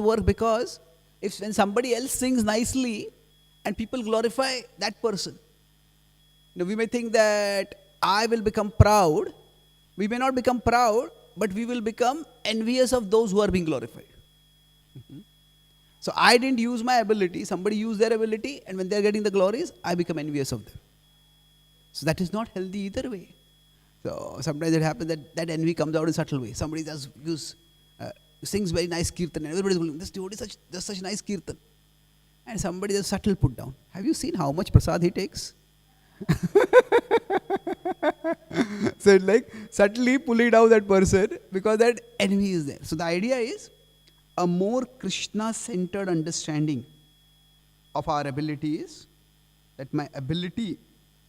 work, because if when somebody else sings nicely and people glorify that person, we may think that I will become proud. We may not become proud, but we will become envious of those who are being glorified. So I didn't use my ability, somebody used their ability, and when they are getting the glories, I become envious of them. So that is not healthy either way. So sometimes it happens that that envy comes out in subtle way. Somebody sings very nice kirtan, and everybody is going, this devotee does such nice kirtan. And somebody does subtle put down. Have you seen how much prasad he takes? So it's like subtly pulling down that person because that envy is there. So the idea is a more Krishna-centered understanding of our ability is that my ability,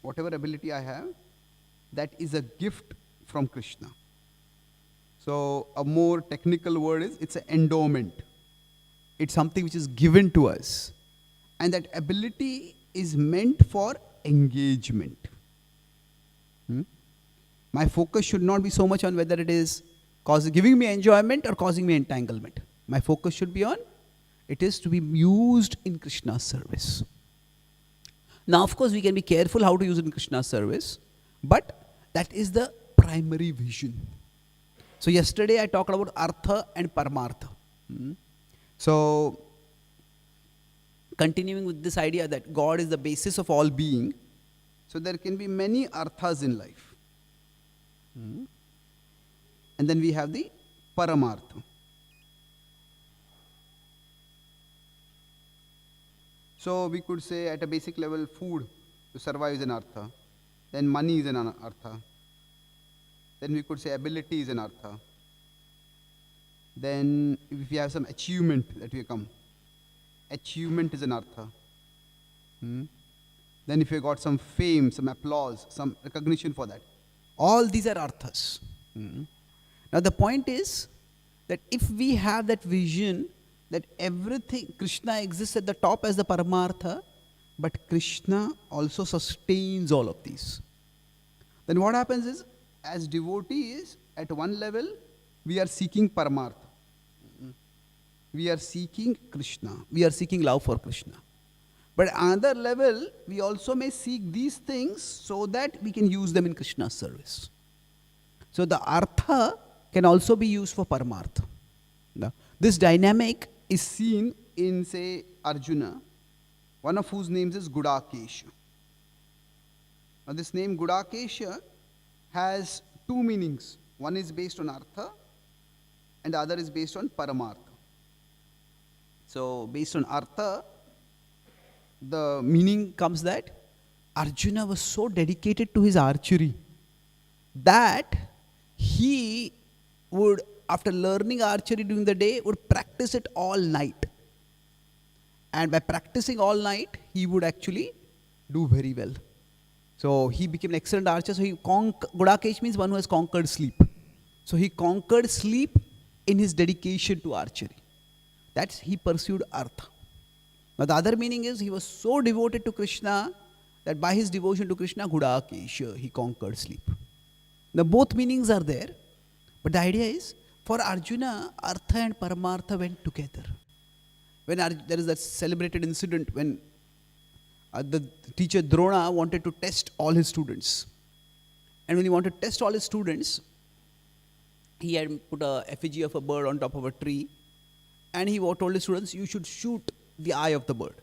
whatever ability I have, that is a gift from Krishna. So a more technical word is it's an endowment. It's something which is given to us. And that ability is meant for engagement. My focus should not be so much on whether it is giving me enjoyment or causing me entanglement. My focus should be on it is to be used in Krishna's service. Now, of course, we can be careful how to use it in Krishna's service, but that is the primary vision. So yesterday I talked about Artha and Paramartha. So continuing with this idea that God is the basis of all being, so there can be many Arthas in life. And then we have the Paramartha. So we could say at a basic level, food to survive is an Artha. Then money is an Artha. Then we could say ability is an Artha. Then if we have some achievement that we come, achievement is an Artha. Then if we got some fame, some applause, some recognition for that, all these are Arthas. Now the point is that if we have that vision that everything, Krishna exists at the top as the Paramartha, but Krishna also sustains all of these. Then what happens is, as devotees, at one level, we are seeking Paramartha. We are seeking Krishna. We are seeking love for Krishna. But another level, we also may seek these things so that we can use them in Krishna's service. So the Artha can also be used for Paramartha. Now, this dynamic is seen in, say, Arjuna, one of whose names is Gudakesha. Now this name Gudakesha has two meanings. One is based on Artha and the other is based on Paramartha. So based on Artha, the meaning comes that Arjuna was so dedicated to his archery that he would, after learning archery during the day, would practice it all night. And by practicing all night, he would actually do very well. So he became an excellent archer. So Gudakesh means one who has conquered sleep. So he conquered sleep in his dedication to archery. That's he pursued Artha. Now the other meaning is he was so devoted to Krishna that by his devotion to Krishna, Gudakesha, he conquered sleep. Now both meanings are there, but the idea is for Arjuna, Artha and Paramartha went together. When there is that celebrated incident when the teacher Drona wanted to test all his students. And when he wanted to test all his students, he had put a effigy of a bird on top of a tree, and he told his students, you should shoot the eye of the bird.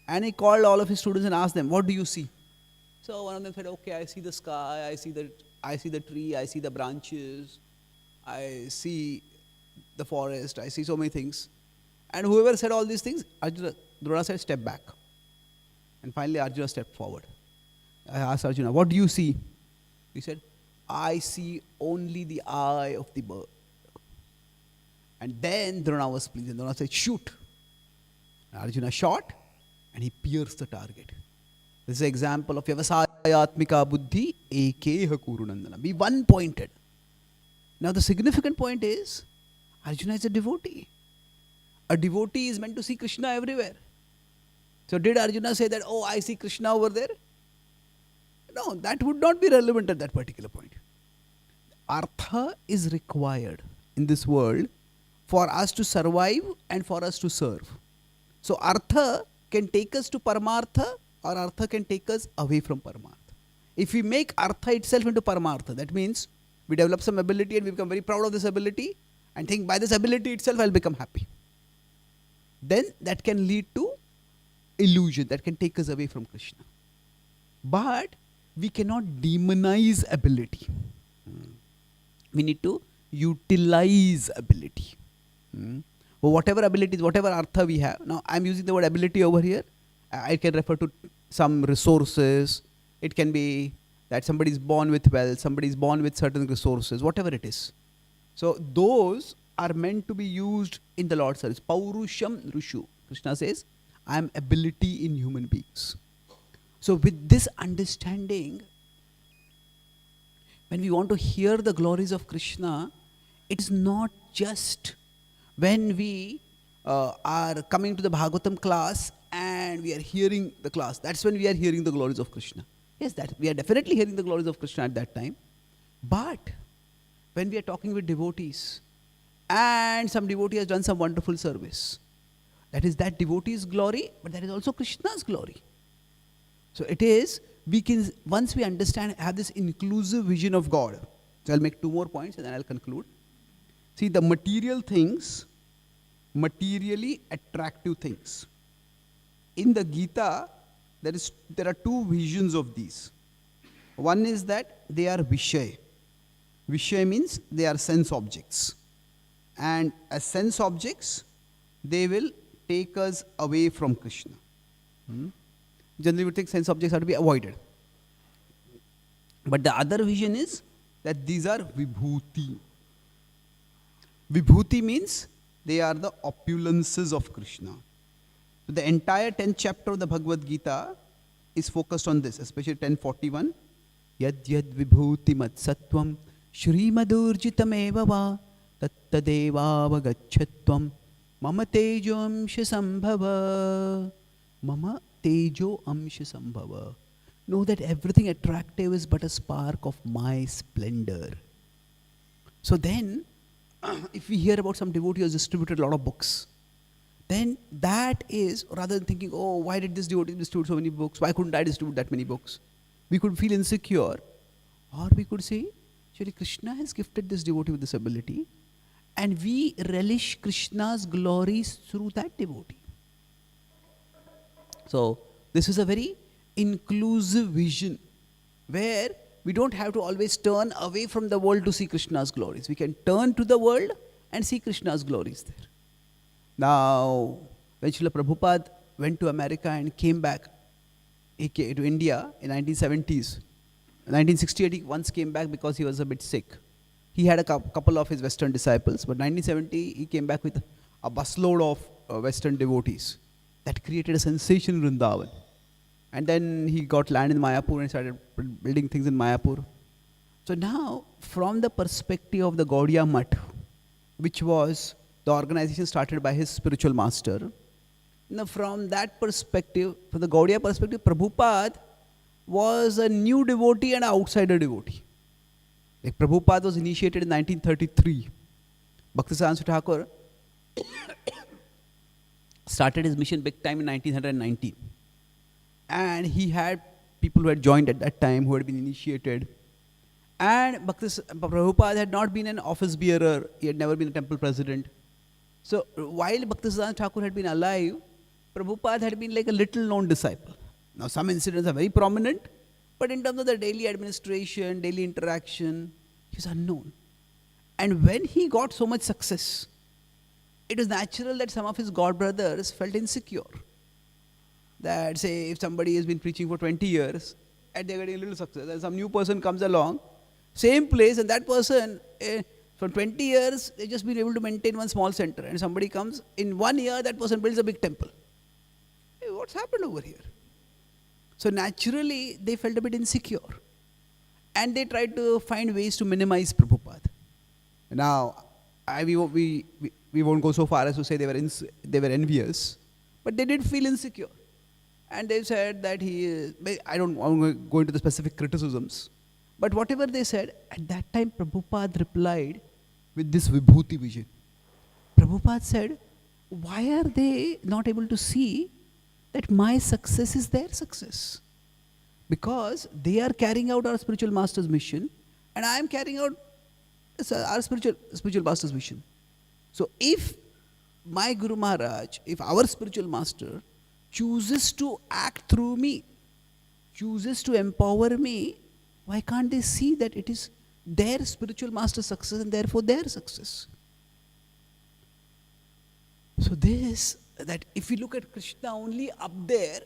And he called all of his students and asked them, what do you see? So one of them said, okay, I see the sky, I see the tree, I see the branches, I see the forest, I see so many things. And whoever said all these things, Drona said, step back. And finally Arjuna stepped forward. I asked Arjuna, what do you see? He said, I see only the eye of the bird. And then Drona was pleased. And Drona said, shoot. And Arjuna shot and he pierced the target. This is an example of Vyavasayatmika buddhi ekeha kurunandana. Be one-pointed. Now the significant point is, Arjuna is a devotee. A devotee is meant to see Krishna everywhere. So did Arjuna say that, oh, I see Krishna over there? No, that would not be relevant at that particular point. Artha is required in this world for us to survive and for us to serve. So Artha can take us to Paramartha, or Artha can take us away from Paramartha. If we make Artha itself into Paramartha, that means we develop some ability and we become very proud of this ability and think by this ability itself I'll become happy. Then that can lead to illusion, that can take us away from Krishna. But we cannot demonize ability. We need to utilize ability. Whatever abilities, whatever artha we have. Now I am using the word ability over here. It can refer to some resources. It can be that somebody is born with wealth, somebody is born with certain resources, whatever it is. So those are meant to be used in the Lord's service. Paurusham Rushu. Krishna says, I am ability in human beings. So with this understanding, when we want to hear the glories of Krishna, it is not just when we are coming to the Bhagavatam class and we are hearing the class. That's when we are hearing the glories of Krishna. Yes, that we are definitely hearing the glories of Krishna at that time. But when we are talking with devotees and some devotee has done some wonderful service, that is that devotee's glory, but that is also Krishna's glory. So it is, we can, once we understand, have this inclusive vision of God. So I'll make two more points and then I'll conclude. See, the material things, materially attractive things. In the Gita, there are two visions of these. One is that they are Vishay. Vishay means they are sense objects. And as sense objects, they will take us away from Krishna. Generally, we think sense objects are to be avoided. But the other vision is that these are Vibhuti. Vibhuti means they are the opulences of Krishna. So the entire 10th chapter of the Bhagavad Gita is focused on this, especially 10:41. Yad yad vibhuti mat sattvam shrimadurjitam eva va tattadeva vagachatvam mama tejo amsha sambhava. Mama tejo amsha sambhava. Know that everything attractive is but a spark of my splendor. So then, if we hear about some devotee who has distributed a lot of books, then that is, rather than thinking, oh, why did this devotee distribute so many books? Why couldn't I distribute that many books? We could feel insecure. Or we could say, actually, Krishna has gifted this devotee with this ability, and we relish Krishna's glories through that devotee. So, this is a very inclusive vision where we don't have to always turn away from the world to see Krishna's glories. We can turn to the world and see Krishna's glories there. Now, when Srila Prabhupada went to America and came back to India in 1970s, in 1968 he once came back because he was a bit sick. He had a couple of his Western disciples, but 1970 he came back with a busload of Western devotees. That created a sensation in Vrindavan. And then he got land in Mayapur and started building things in Mayapur. So now, from the perspective of the Gaudiya Math, which was the organization started by his spiritual master, now from that perspective, from the Gaudiya perspective, Prabhupada was a new devotee and an outsider devotee. Like Prabhupada was initiated in 1933. Bhaktisiddhanta Thakur started his mission big time in 1919. And he had people who had joined at that time, who had been initiated. And Prabhupada had not been an office bearer. He had never been a temple president. So while Bhaktisiddhanta Thakur had been alive, Prabhupada had been like a little known disciple. Now some incidents are very prominent, but in terms of the daily administration, daily interaction, he was unknown. And when he got so much success, it was natural that some of his god brothers felt insecure. That say, if somebody has been preaching for 20 years and they're getting a little success, and some new person comes along, same place, and that person, for 20 years, they've just been able to maintain one small center, and somebody comes, in 1 year, that person builds a big temple. Hey, what's happened over here? So naturally, they felt a bit insecure. And they tried to find ways to minimize Prabhupada. Now, we won't go so far as to say they were envious, but they did feel insecure. And they said that I don't want to go into the specific criticisms, but whatever they said, at that time Prabhupada replied with this Vibhuti vision. Prabhupada said, why are they not able to see that my success is their success? Because they are carrying out our spiritual master's mission, and I am carrying out our spiritual master's mission. So if my Guru Maharaj, if our spiritual master chooses to act through me, chooses to empower me, why can't they see that it is their spiritual master's success and therefore their success? So that if we look at Krishna only up there,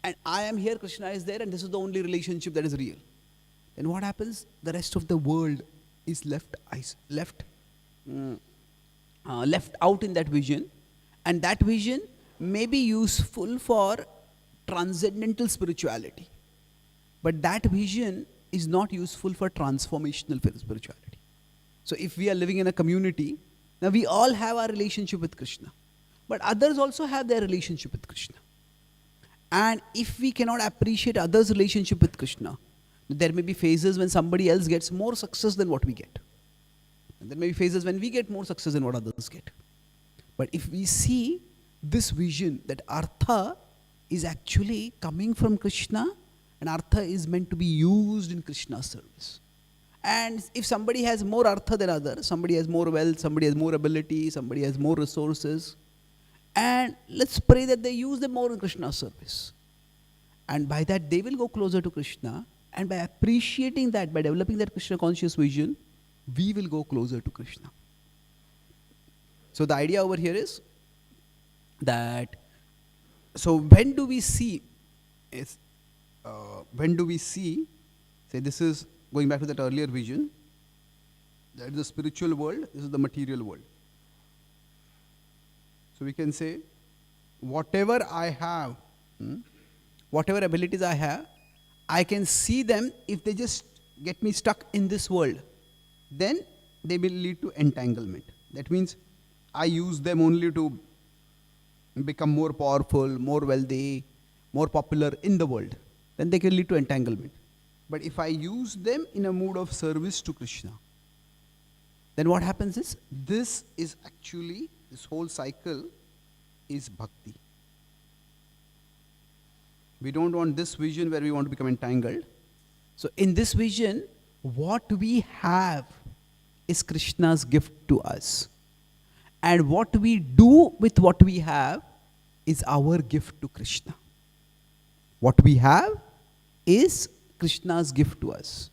and I am here, Krishna is there, and this is the only relationship that is real, then what happens? The rest of the world is left out in that vision, and that vision may be useful for transcendental spirituality, but that vision is not useful for transformational spirituality. So if we are living in a community, now we all have our relationship with Krishna, but others also have their relationship with Krishna. And if we cannot appreciate others' relationship with Krishna, there may be phases when somebody else gets more success than what we get. And there may be phases when we get more success than what others get. But if we see this vision that Artha is actually coming from Krishna, and Artha is meant to be used in Krishna's service. And if somebody has more Artha than others, somebody has more wealth, somebody has more ability, somebody has more resources, and let's pray that they use them more in Krishna's service. And by that they will go closer to Krishna, and by appreciating that, by developing that Krishna conscious vision, we will go closer to Krishna. So the idea over here is that, so when do we see, say this is going back to that earlier vision, that is the spiritual world, this is the material world. So we can say, whatever I have, whatever abilities I have, I can see them. If they just get me stuck in this world, then they will lead to entanglement. That means I use them only to become more powerful, more wealthy, more popular in the world. Then they can lead to entanglement. But if I use them in a mood of service to Krishna, then what happens is, this whole cycle is bhakti. We don't want this vision where we want to become entangled. So in this vision, what we have is Krishna's gift to us. And what we do with what we have is our gift to Krishna. What we have is Krishna's gift to us.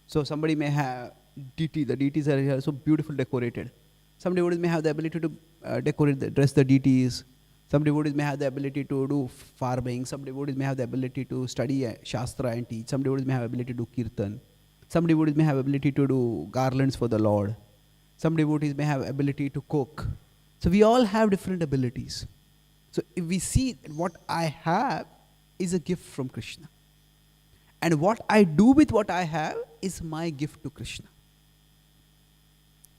So somebody may have deity, the deities are here so beautiful decorated. Some devotees may have the ability to dress the deities. Some devotees may have the ability to do farming. Some devotees may have the ability to study Shastra and teach. Some devotees may have the ability to do Kirtan. Some devotees may have the ability to do garlands for the Lord. Some devotees may have ability to cook. So we all have different abilities. So if we see what I have is a gift from Krishna, and what I do with what I have is my gift to Krishna.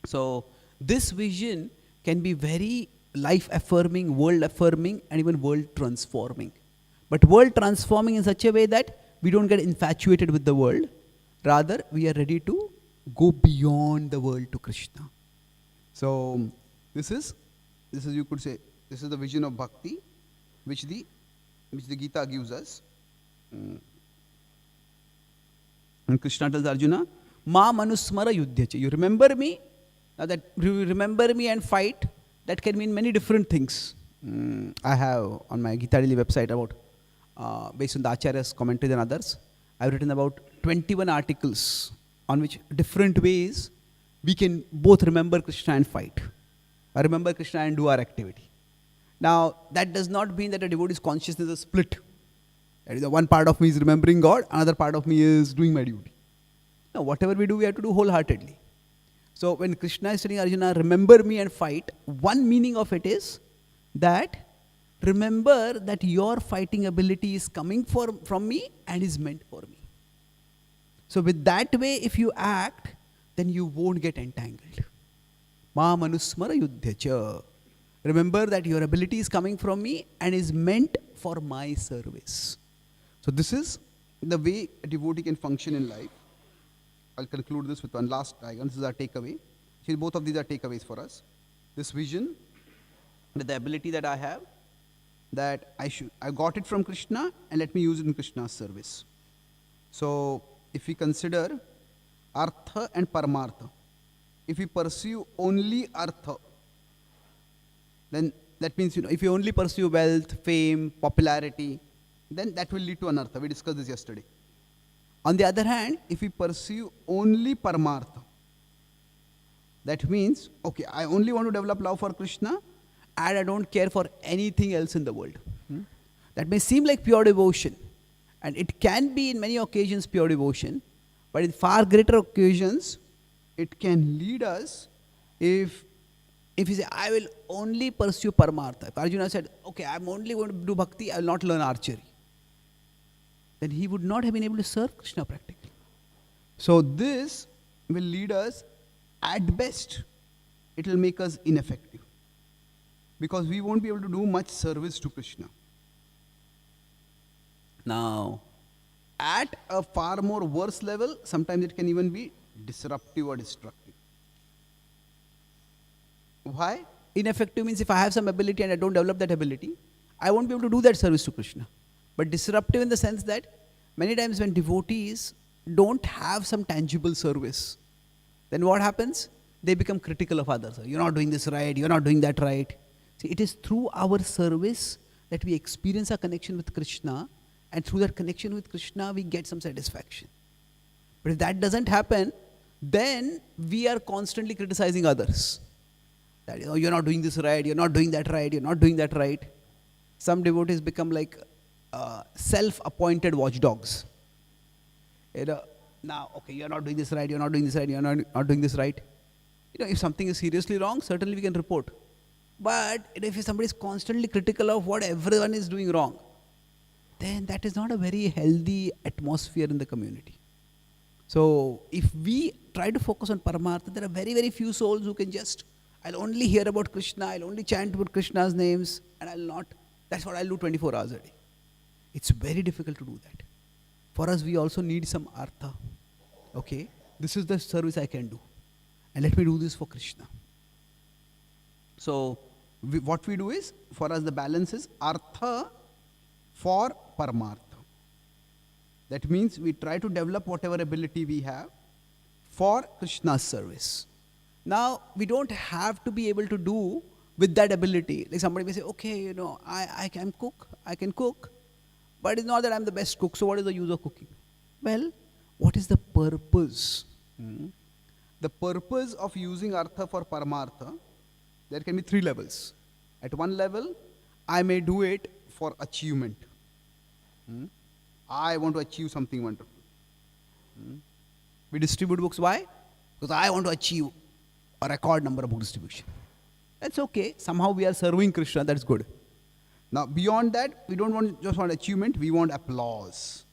So this vision can be very life-affirming, world-affirming, and even world-transforming. But world-transforming in such a way that we don't get infatuated with the world. Rather, we are ready to go beyond the world to Krishna. So this is you could say, this is the vision of bhakti, which the Gita gives us. And Krishna tells Arjuna, Ma manusmara yudhyacha. You remember me. Now that you remember me and fight, that can mean many different things. I have on my Gita Daily website about, based on the Acharya's commentaries and others, I've written about 21 articles on which different ways we can both remember Krishna and fight, or remember Krishna and do our activity. Now, that does not mean that a devotee's consciousness is split. That is, one part of me is remembering God, another part of me is doing my duty. Now, whatever we do, we have to do wholeheartedly. So, when Krishna is telling Arjuna, remember me and fight, one meaning of it is that remember that your fighting ability is coming from me and is meant for me. So, with that way, if you act, then you won't get entangled. Ma manusmara yudhyacha. Remember that your ability is coming from me and is meant for my service. So this is the way a devotee can function in life. I'll conclude this with one last diagram. This is our takeaway. Both of these are takeaways for us. this vision, the ability that I have, that I got it from Krishna and let me use it in Krishna's service. So if we consider Artha and Paramartha, if we pursue only Artha, then that means, if you only pursue wealth, fame, popularity, then that will lead to anartha. We discussed this yesterday. On the other hand, if we pursue only Paramartha, that means, okay, I only want to develop love for Krishna and I don't care for anything else in the world. That may seem like pure devotion, and it can be in many occasions pure devotion, but in far greater occasions, it can lead us if you say, I will only pursue Paramartha. If Arjuna said, okay, I'm only going to do bhakti, I will not learn archery, then he would not have been able to serve Krishna practically. So this will lead us, at best, it will make us ineffective, because we won't be able to do much service to Krishna. Now, at a far more worse level, sometimes it can even be disruptive or destructive. Why? Ineffective means if I have some ability and I don't develop that ability, I won't be able to do that service to Krishna. But disruptive in the sense that many times when devotees don't have some tangible service, then what happens? They become critical of others. You're not doing this right, you're not doing that right. See, it is through our service that we experience a connection with Krishna, and through that connection with Krishna, we get some satisfaction. But if that doesn't happen, then we are constantly criticizing others. That, you're not doing this right, you're not doing that right, you're not doing that right. Some devotees become like self-appointed watchdogs. Now, okay, you're not doing this right, you're not doing this right, you're not doing this right. If something is seriously wrong, certainly we can report. But if somebody is constantly critical of what everyone is doing wrong, then that is not a very healthy atmosphere in the community. So if we try to focus on Paramartha, there are very, very few souls who can just, I'll only hear about Krishna, I'll only chant about Krishna's names, and I'll not, that's what I'll do 24 hours a day. It's very difficult to do that. For us, we also need some artha. Okay, this is the service I can do, and let me do this for Krishna. So what we do is, for us the balance is artha for Paramartha. That means we try to develop whatever ability we have for Krishna's service. Now, we don't have to be able to do with that ability. Like somebody may say, okay, I can cook, but it's not that I'm the best cook, so what is the use of cooking? Well, what is the purpose? The purpose of using artha for Paramartha, there can be 3 levels. At one level, I may do it for achievement. I want to achieve something wonderful. We distribute books. Why? Because I want to achieve a record number of book distribution. That's okay. Somehow we are serving Krishna. That's good. Now, beyond that, we don't just want achievement. We want applause.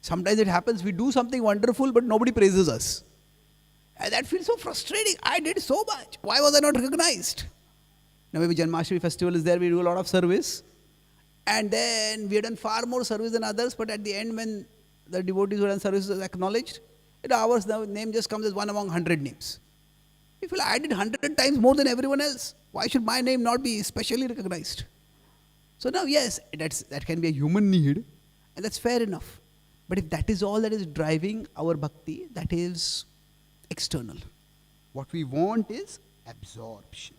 Sometimes it happens, we do something wonderful, but nobody praises us. And that feels so frustrating. I did so much. Why was I not recognized? Now, maybe Janmashtami festival is there. We do a lot of service. And then we have done far more service than others, but at the end, when the devotees who have done service is acknowledged, ours, the name just comes as one among 100 names. If I did 100 times more than everyone else, why should my name not be specially recognized? So now, yes, that can be a human need, and that's fair enough. But if that is all that is driving our bhakti, that is external. What we want is absorption.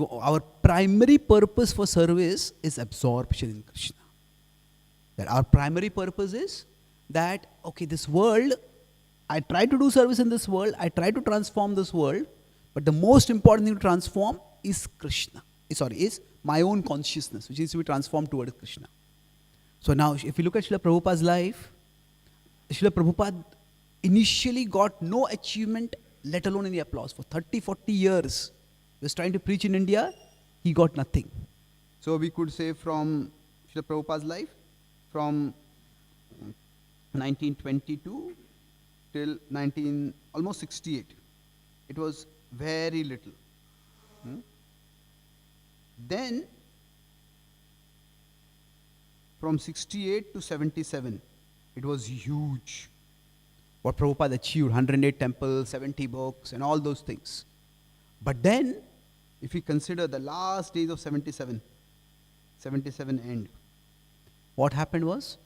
Our primary purpose for service is absorption in Krishna. That our primary purpose is that, okay, this world, I try to do service in this world, I try to transform this world, but the most important thing to transform is Krishna. Is my own consciousness, which needs to be transformed towards Krishna. So now, if you look at Srila Prabhupada's life, Srila Prabhupada initially got no achievement, let alone any applause. For 30-40 years, he was trying to preach in India, he got nothing. So we could say from Srila Prabhupada's life, from 1922 till almost 68, it was very little. Then, from 68 to 77, it was huge. what Prabhupada achieved, 108 temples, 70 books, and all those things. But then, if we consider the last days of 77 end, what happened was,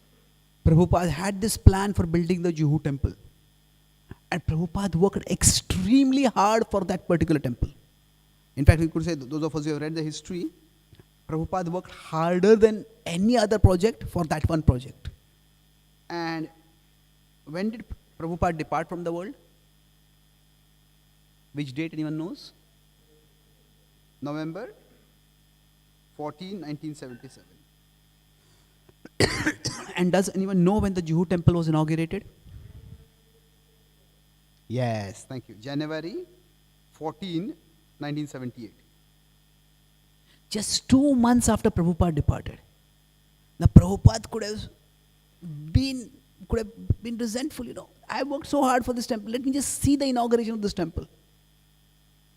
Prabhupada had this plan for building the Juhu temple. And Prabhupada worked extremely hard for that particular temple. In fact, we could say, those of us who have read the history, Prabhupada worked harder than any other project for that one project. And when did Prabhupada depart from the world? Which date anyone knows? November 14, 1977. And does anyone know when the Juhu temple was inaugurated? Yes, thank you. January 14, 1978. Just 2 months after Prabhupada departed. Now Prabhupada could have been resentful, I worked so hard for this temple. Let me just see the inauguration of this temple.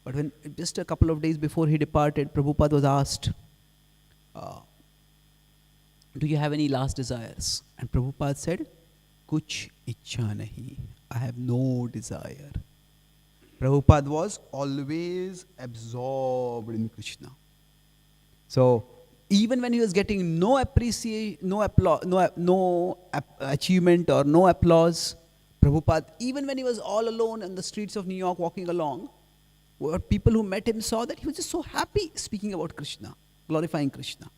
But when just a couple of days before he departed, Prabhupada was asked, do you have any last desires? And Prabhupada said, Kuch ichha nahi. I have no desire. Prabhupada was always absorbed in Krishna. So, even when he was getting no appreciation, no achievement or no applause, Prabhupada, even when he was all alone in the streets of New York walking along, people who met him saw that he was just so happy speaking about Krishna, glorifying Krishna.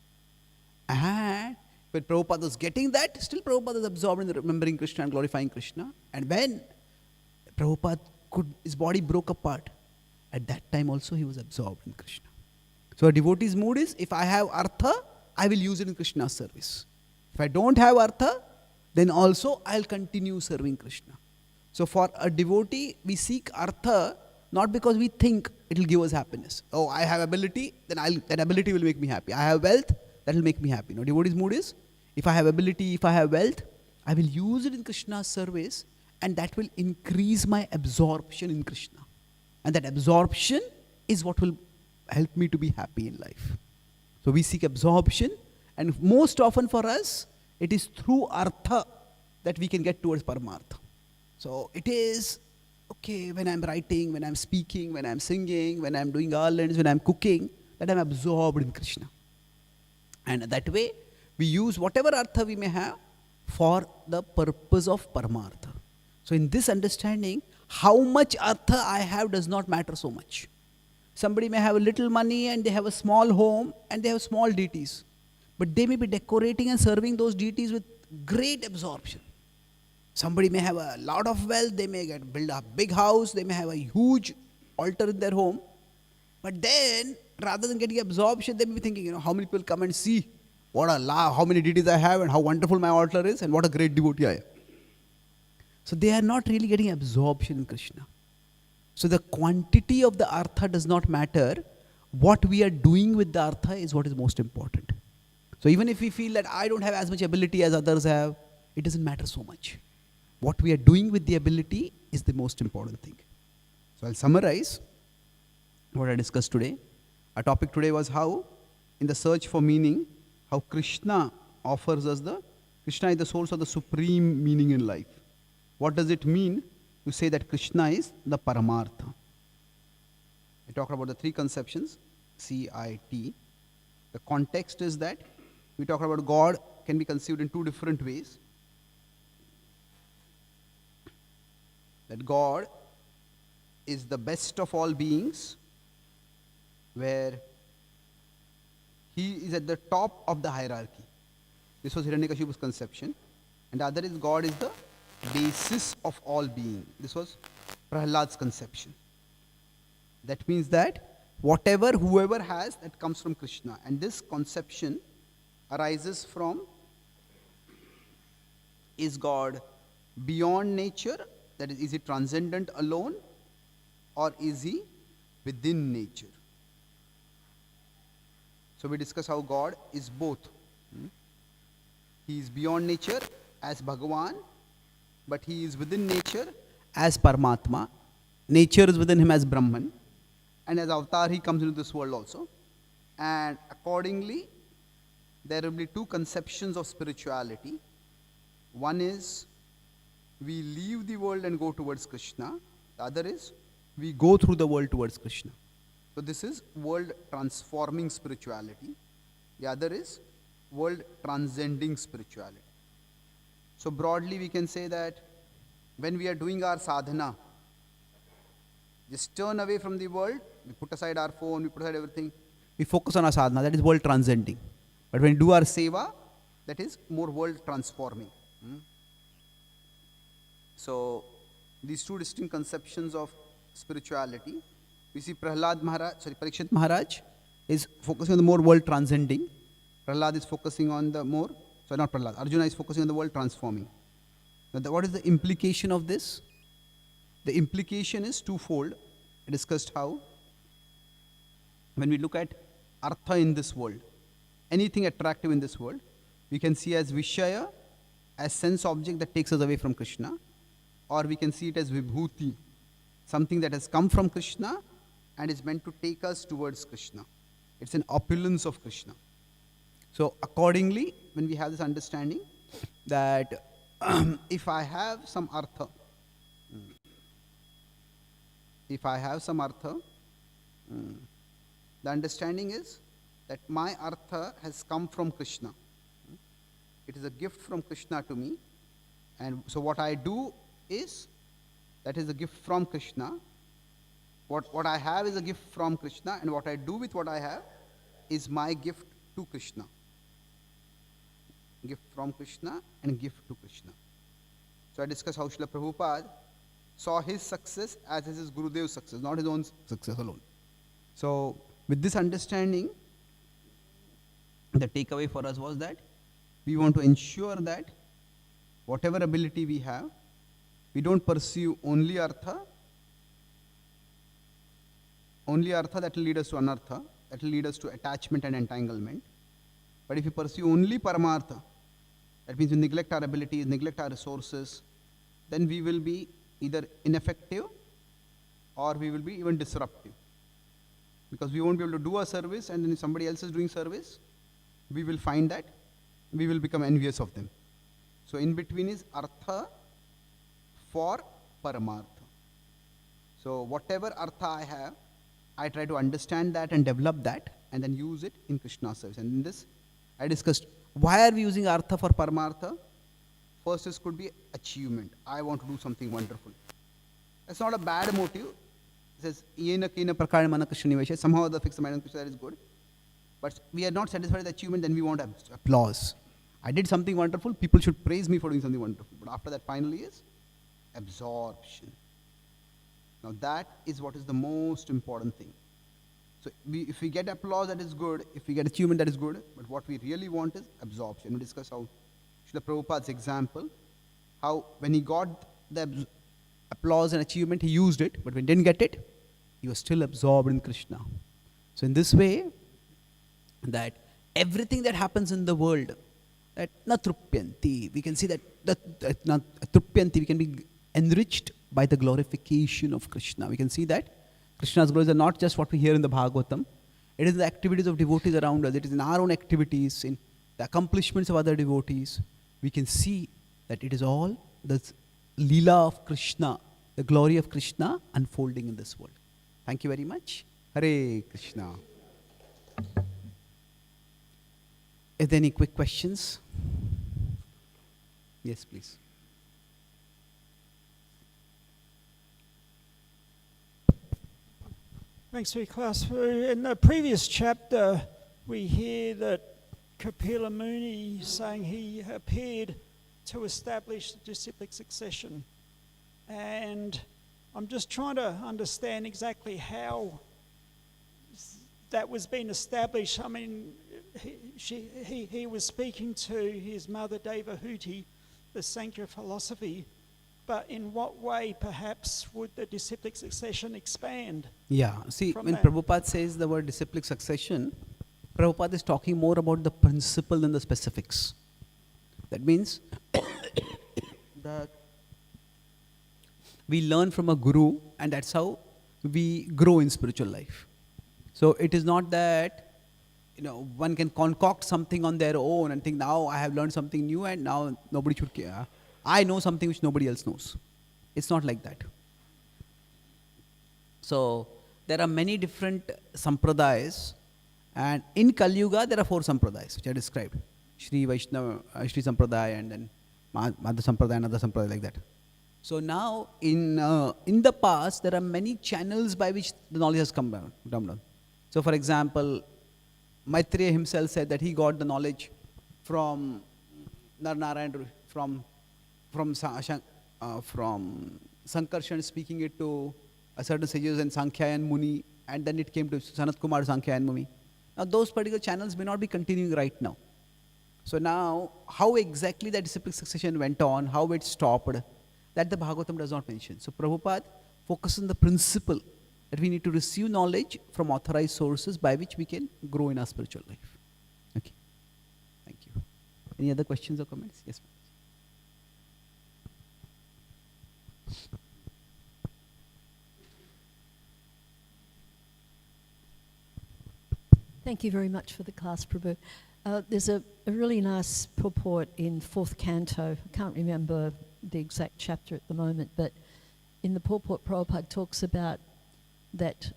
And when Prabhupada was getting that, still Prabhupada was absorbed in remembering Krishna and glorifying Krishna. And when Prabhupada his body broke apart, at that time also he was absorbed in Krishna. So a devotee's mood is, if I have artha, I will use it in Krishna's service. If I don't have artha, then also I'll continue serving Krishna. So for a devotee, we seek artha not because we think it will give us happiness. Oh, I have ability, then that ability will make me happy. I have wealth, that will make me happy. No, devotee's mood is, if I have ability, if I have wealth, I will use it in Krishna's service, and that will increase my absorption in Krishna. And that absorption is what will help me to be happy in life. So we seek absorption, and most often for us, it is through artha that we can get towards paramartha. So it is, okay, when I'm writing, when I'm speaking, when I'm singing, when I'm doing garlands, when I'm cooking, that I'm absorbed in Krishna. And that way, we use whatever artha we may have for the purpose of paramartha. So in this understanding, how much artha I have does not matter so much. Somebody may have a little money and they have a small home and they have small deities. But they may be decorating and serving those deities with great absorption. Somebody may have a lot of wealth, they may build a big house, they may have a huge altar in their home. But then, rather than getting absorption, they may be thinking, how many people come and see how many deities I have and how wonderful my altar is and what a great devotee I am. So they are not really getting absorption in Krishna. So the quantity of the artha does not matter. What we are doing with the artha is what is most important. So even if we feel that I don't have as much ability as others have, it doesn't matter so much. What we are doing with the ability is the most important thing. So I'll summarize what I discussed today. Our topic today was how, in the search for meaning, how Krishna offers us Krishna is the source of the supreme meaning in life. What does it mean to say that Krishna is the Paramartha? We talked about the three conceptions, C-I-T. The context is that we talked about God can be conceived in two different ways. That God is the best of all beings, where He is at the top of the hierarchy. This was Hiranyakashipu's conception. And the other is God is the basis of all being. This was Prahlad's conception. That means that whoever has, that comes from Krishna. And this conception arises from, is God beyond nature? That is he transcendent alone? Or is he within nature? So we discuss how God is both. He is beyond nature as Bhagavan, but he is within nature as Paramatma. Nature is within him as Brahman. And as Avatar, he comes into this world also. And accordingly, there will be two conceptions of spirituality. One is we leave the world and go towards Krishna. The other is we go through the world towards Krishna. So this is world transforming spirituality. The other is world transcending spirituality. So broadly we can say that when we are doing our sadhana, just turn away from the world, we put aside our phone, we put aside everything, we focus on our sadhana, that is world transcending. But when we do our seva, that is more world transforming. So these two distinct conceptions of spirituality, we see Parikshit Maharaj is focusing on the more world transcending. Prahlad is focusing on the more, sorry, not Prahlad, Arjuna is focusing on the world transforming. Now, what is the implication of this? The implication is twofold. I discussed how, when we look at artha in this world, anything attractive in this world, we can see as Vishaya, as sense object that takes us away from Krishna, or we can see it as Vibhuti, something that has come from Krishna and is meant to take us towards Krishna. It's an opulence of Krishna. So accordingly, when we have this understanding that if I have some artha, the understanding is that my artha has come from Krishna. It is a gift from Krishna to me. And so what I do is, that is a gift from Krishna. What I have is a gift from Krishna, and what I do with what I have is my gift to Krishna. Gift from Krishna and gift to Krishna. So I discussed how Srila Prabhupada saw his success as his Gurudev's success, not his own success alone. So with this understanding, the takeaway for us was that we want to ensure that whatever ability we have, we don't pursue only artha that will lead us to anartha, that will lead us to attachment and entanglement. But if we pursue only paramartha, that means we neglect our abilities, neglect our resources, then we will be either ineffective or we will be even disruptive. Because we won't be able to do a service, and then if somebody else is doing service, we will find that we will become envious of them. So in between is artha for paramartha. So whatever artha I have, I try to understand that and develop that and then use it in Krishna's service. And in this, I discussed why are we using artha for paramartha. First is could be achievement. I want to do something wonderful. That's not a bad motive. It says, yena kena prakara mana Krishna nivesha. Somehow the fixed mind on Krishna, that is good. But we are not satisfied with achievement, then we want applause. I did something wonderful, people should praise me for doing something wonderful. But after that finally is absorption. Now that is what is the most important thing. So if we get applause, that is good. If we get achievement, that is good. But what we really want is absorption. We discuss how Srila Prabhupada's example, how when he got the applause and achievement, he used it. But when he didn't get it, he was still absorbed in Krishna. So in this way, that everything that happens in the world, that natrupyanti, we can see that natrupyanti, we can be enriched by the glorification of Krishna. We can see that Krishna's glories are not just what we hear in the Bhagavatam. It is the activities of devotees around us. It is in our own activities, in the accomplishments of other devotees. We can see that it is all the Leela of Krishna, the glory of Krishna unfolding in this world. Thank you very much. Hare Krishna. Are there any quick questions? Yes, please. Thanks for your class. In the previous chapter, we hear that Kapila Muni saying he appeared to establish the disciplic succession. And I'm just trying to understand exactly how that was being established. I mean, he was speaking to his mother Devahuti, the Sankhya philosophy, but in what way perhaps would the disciplic succession expand? Yeah, see, when that? Prabhupada says the word disciplic succession, Prabhupada is talking more about the principle than the specifics. That means that we learn from a guru, and that's how we grow in spiritual life. So it is not that one can concoct something on their own and think, now I have learned something new and now nobody should care. I know something which nobody else knows. It's not like that. So there are many different sampradayas, and in Kali Yuga there are 4 sampradayas which I described: Shri Vaishnava, Shri Sampradaya, and then Madhva Sampradaya, another Sampradaya, like that. So now in the past there are many channels by which the knowledge has come down. So for example, Maitreya himself said that he got the knowledge from Narnarayan, from Sankarshan speaking it to a certain sages and Sankhyayan Muni, and then it came to Sanat Kumar Sankhyayan Muni. Now those particular channels may not be continuing right now. So now how exactly that disciplic succession went on, how it stopped, that the Bhagavatam does not mention. So Prabhupada focuses on the principle that we need to receive knowledge from authorized sources by which we can grow in our spiritual life. Okay. Thank you. Any other questions or comments? Yes. Thank you very much for the class, Prabhu. There's a really nice purport in 4th canto. I can't remember the exact chapter at the moment, but in the purport, Prabhupada talks about that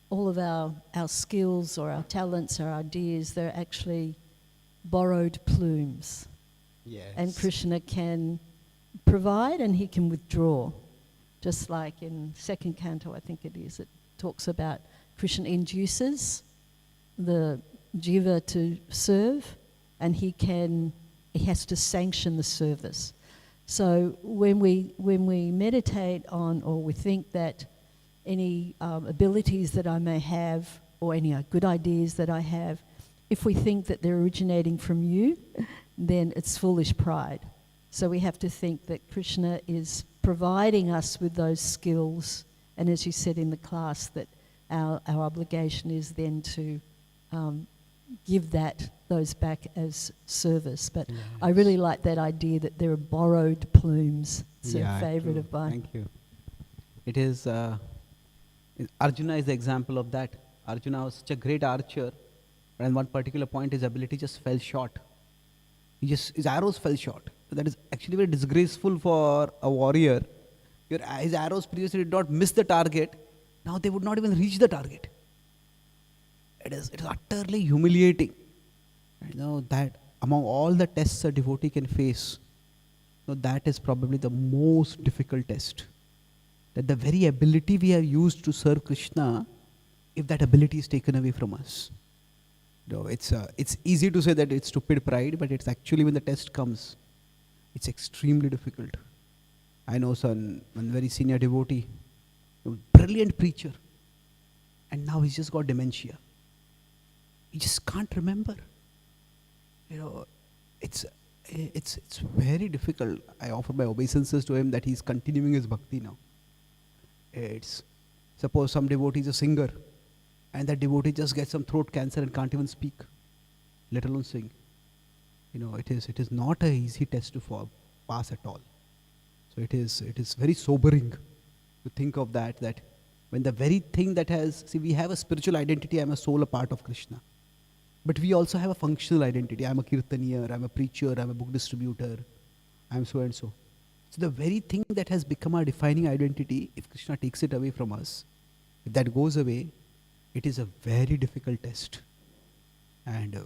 all of our skills or our talents, our ideas, they're actually borrowed plumes. Yes. And Krishna can provide and he can withdraw. Just like in 2nd canto, I think it is, it talks about Krishna induces the jiva to serve, and he has to sanction the service. So when we meditate on, or we think that any abilities that I may have, or any good ideas that I have, if we think that they're originating from you, then it's foolish pride. So we have to think that Krishna is providing us with those skills, and as you said in the class, that our obligation is then to give those back as service. But yes. I really like that idea that there are borrowed plumes. It's a favorite of mine. Thank you. It is, Arjuna is the example of that. Arjuna was such a great archer, but at one particular point his ability just fell short. His arrows fell short. That is actually very disgraceful for a warrior. His arrows previously did not miss the target. Now they would not even reach the target. It is utterly humiliating. You know, that among all the tests a devotee can face, that is probably the most difficult test. That the very ability we have used to serve Krishna, if that ability is taken away from us. It's easy to say that it's stupid pride, but it's actually, when the test comes, it's extremely difficult. I know one very senior devotee, a brilliant preacher, and now he's just got dementia. He just can't remember. It's very difficult. I offer my obeisances to him that he's continuing his bhakti now. Suppose some devotee is a singer, and that devotee just gets some throat cancer and can't even speak, let alone sing. It is not an easy test to pass at all. So it is very sobering to think of that when the very thing that we have a spiritual identity, I'm a soul, a part of Krishna. But we also have a functional identity. I'm a kirtanier, I'm a preacher, I'm a book distributor, I'm so and so. So the very thing that has become our defining identity, if Krishna takes it away from us, if that goes away, it is a very difficult test. And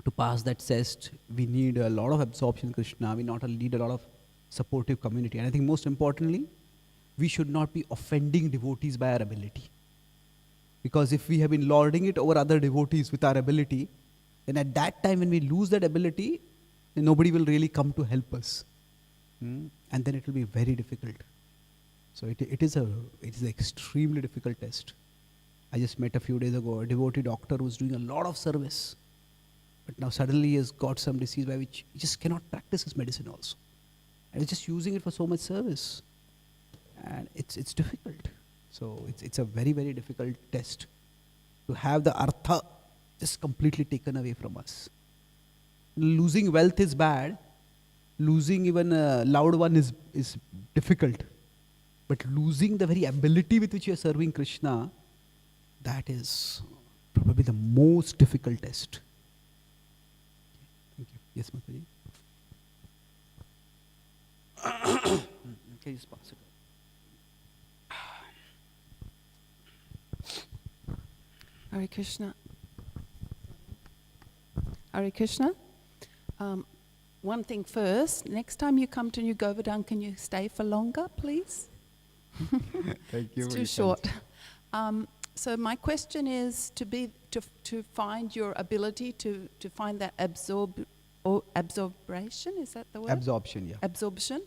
to pass that test, we need a lot of absorption in Krishna. We need a lot of supportive community. And I think most importantly, we should not be offending devotees by our ability. Because if we have been lording it over other devotees with our ability, then at that time when we lose that ability, then nobody will really come to help us. And then it will be very difficult. So it is an extremely difficult test. I just met a few days ago a devotee doctor who was doing a lot of service. But now suddenly he has got some disease by which he just cannot practice his medicine also. And he's just using it for so much service. And it's difficult. So it's a very, very difficult test to have the artha just completely taken away from us. Losing wealth is bad. Losing even a loved one is difficult. But losing the very ability with which you are serving Krishna, that is probably the most difficult test. Thank you. Yes, Mataji. Okay, just pass it. Hare Krishna. Hare Krishna. One thing first, next time you come to New Govardhan, can you stay for longer, please? Thank you. It's too short. So my question is to find your ability to find that absorption, is that the word? Absorption, yeah. Absorption.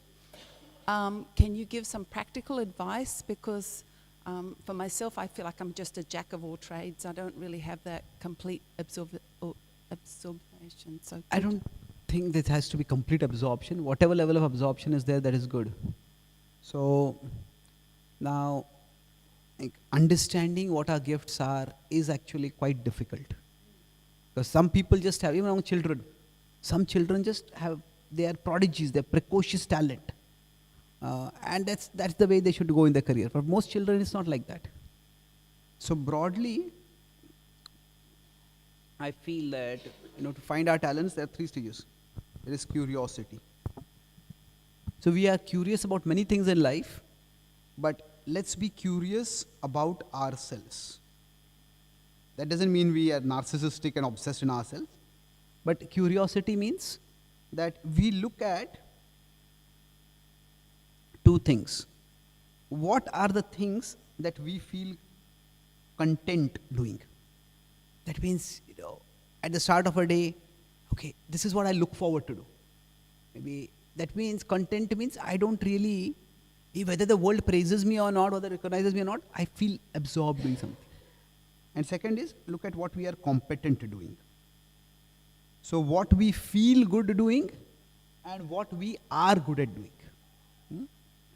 Can you give some practical advice? Because for myself, I feel like I'm just a jack of all trades. I don't really have that complete absorption. So I don't think this has to be complete absorption. Whatever level of absorption is there, that is good. So now, like, understanding what our gifts are is actually quite difficult. Because some people just have, even among children, some children just have, they are prodigies, they are precocious talent. And that's the way they should go in their career. For most children, it's not like that. So broadly, I feel that, to find our talents, there are 3 stages. There is curiosity. So we are curious about many things in life, but let's be curious about ourselves. That doesn't mean we are narcissistic and obsessed in ourselves, but curiosity means that we look at 2 things. What are the things that we feel content doing? That means, at the start of a day, okay, this is what I look forward to do. Maybe that means content means I don't really, whether the world praises me or not, whether recognizes me or not, I feel absorbed doing something. And second is, look at what we are competent doing. So what we feel good doing and what we are good at doing.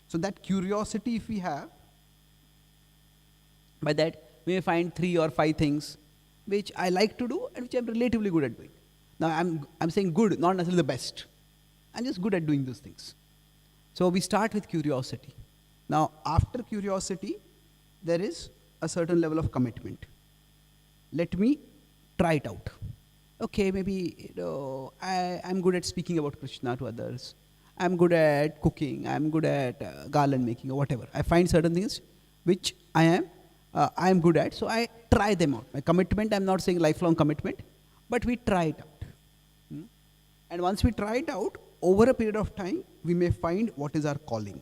So that curiosity if we have, by that we may find 3 or 5 things which I like to do and which I'm relatively good at doing. Now I'm saying good, not necessarily the best. I'm just good at doing those things. So we start with curiosity. Now after curiosity, there is a certain level of commitment. Let me try it out. Okay, maybe I'm good at speaking about Krishna to others. I'm good at cooking. I'm good at garland making or whatever. I find certain things which I am good at, so I try them out. My commitment, I'm not saying lifelong commitment, but we try it out. And once we try it out, over a period of time, we may find what is our calling.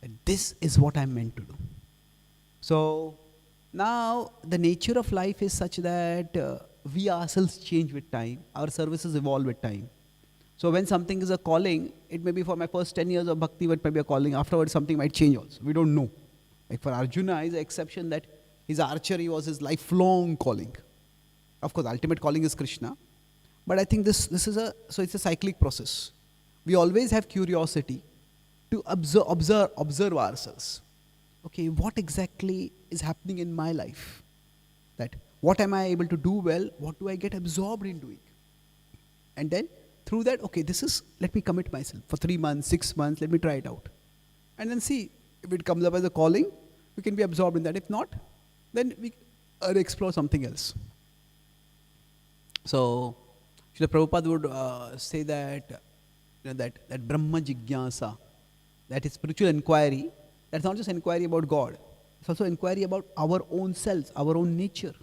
And this is what I'm meant to do. So now the nature of life is such that we ourselves change with time. Our services evolve with time. So when something is a calling, it may be for my first 10 years of bhakti, but maybe a calling. Afterwards, something might change also. We don't know. Like for Arjuna is an exception that his archery was his lifelong calling. Of course, ultimate calling is Krishna. But I think this is it's a cyclic process. We always have curiosity to observe ourselves. Okay, what exactly is happening in my life? That what am I able to do well? What do I get absorbed in doing? And then through that, okay, let me commit myself for 3 months, 6 months, let me try it out. And then see, if it comes up as a calling, we can be absorbed in that. If not, then we explore something else. So, Srila Prabhupada would say that, that Brahma Jigyasa, that is spiritual inquiry, that's not just inquiry about God, it's also inquiry about our own selves, our own nature.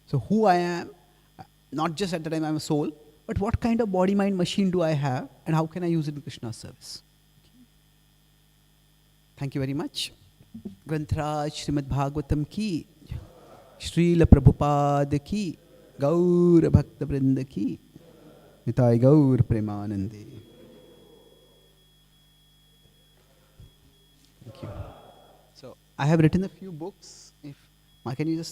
So who I am, not just at the time I'm a soul, but what kind of body, mind, machine do I have and how can I use it in Krishna's service? Thank you very much. Grantraj Srimad Bhagavatam ki, Srila Prabhupada ki, Gaur Bhakta Vrinda ki, Nitai Gaur Premanande. Thank you. So I have written a few books. Can you just